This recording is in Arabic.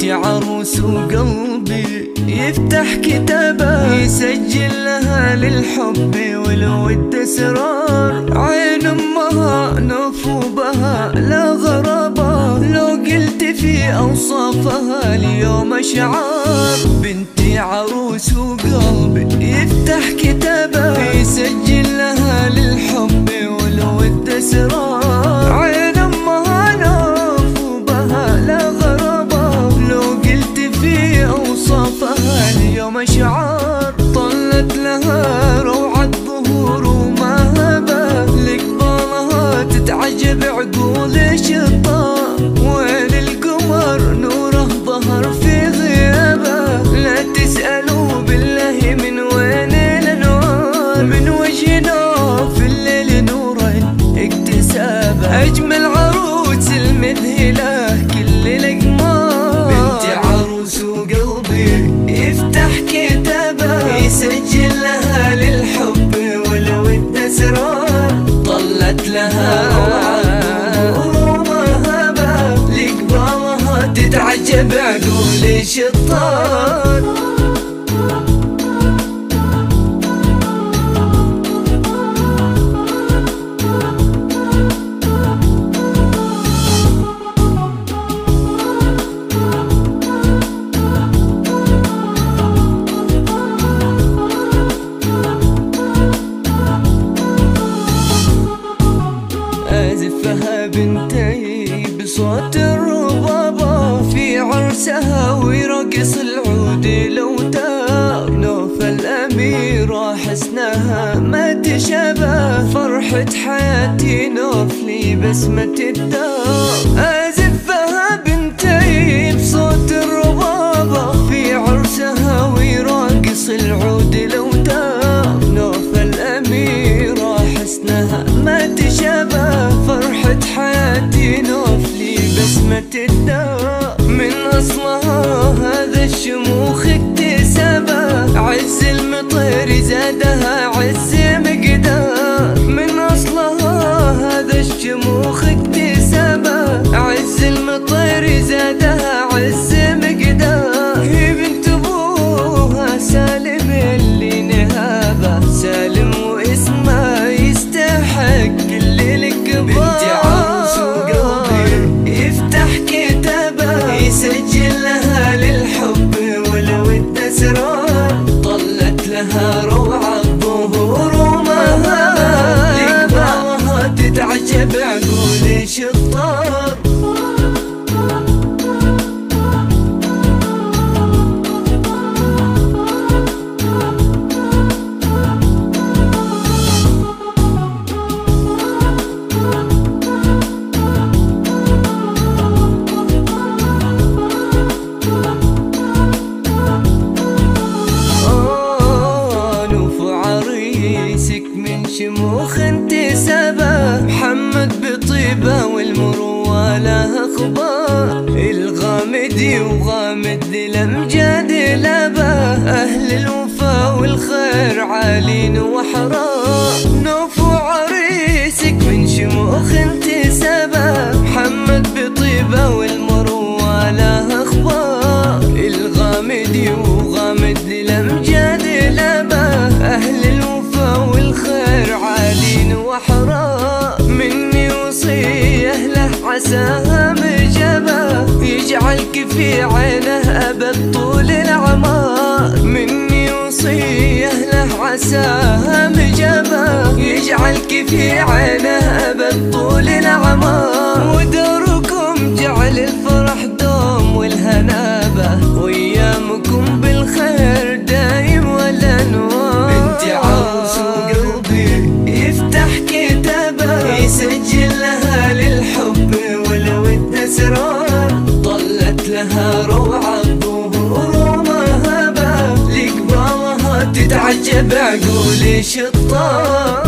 بنتي عروس وقلبي يفتح كتابه يسجل لها للحب والود اسرار. عين امها نوف بها لا غرابه، لو قلت في اوصافها اليوم اشعار. بنتي عروس وقلبي يفتح كتابه يسجل لها للحب والود اسرار. عين امها نوف بها لا غرابه، لو قلت في اوصافها اليوم اشعار. طلت لها روعة ظهور ومهابه، لقبالها تتعجب عقول الشطار. وين القمر نوره ظهر في غيابه، لا تسألوا بالله من وين الانوار. من وجهنا في الليل نورا اكتسابه، اجمل عروس المذهله كل الاقمار. بنتي عروس وقلبي يفتح كتابه يسجل لها للحب والود اسرار. طلت لها ومهابه، لقبالها تتعجب عقول الشطار. أزفها بنتي بصوت الربابة في عرسها ويرقص العود الأوتار. نوف الأميرة حسنها ما تشابه، فرحة حياتي نوف لي بسمة الدار. أزفها بنتي بصوت الربابة في عرسها ويرقص العود الأوتار. نوف الأميرة حسنها ما تشابه، فرحة حياتي نوف لي بسمة الدار. من أصلها هذا الشموخ اكتسابه، عز المطير زادها عز مقدار. من أصلها هذا الشموخ اكتسابه، عز المطير زادها عز مقدار. هي بنت أبوها سالم اللي نهابه، سالم واسمه يستحق اللي الكبار. بنتي عروس وقلبي يفتح كتابه يسجل لها للحب والود اسرار. طلت لها روعة ظهور ومهابه، لقبالها تتعجب عقول الشطار. من شموخ انتسابه، محمد بطيبه والمروه له اخبار. الغامدي وغامد الامجاد لابه، اهل الوفا والخير عالين وحرار. نوف عريسك من شموخ انتسابه، محمد بطيبه والمروه له اخبار. الغامدي وغامد الامجاد لابه، اهل الوفا والخير عالين وحرار. مني وصيه له عساها مجابه، يجعلك في عينه ابد طول العمار. مني وصيه له عساها مجابه، يجعلك في عينه ابد طول العمار. وداركم جعل الفرح دوم والهنابه، وايامكم بالخير دايم والانوار. بنتي عروس وقلبي يفتح كتابه يسجل لها للحب والود اسرار. طلت لها روعة ظهور ومهابه، لقبالها تتعجب عقول الشطار.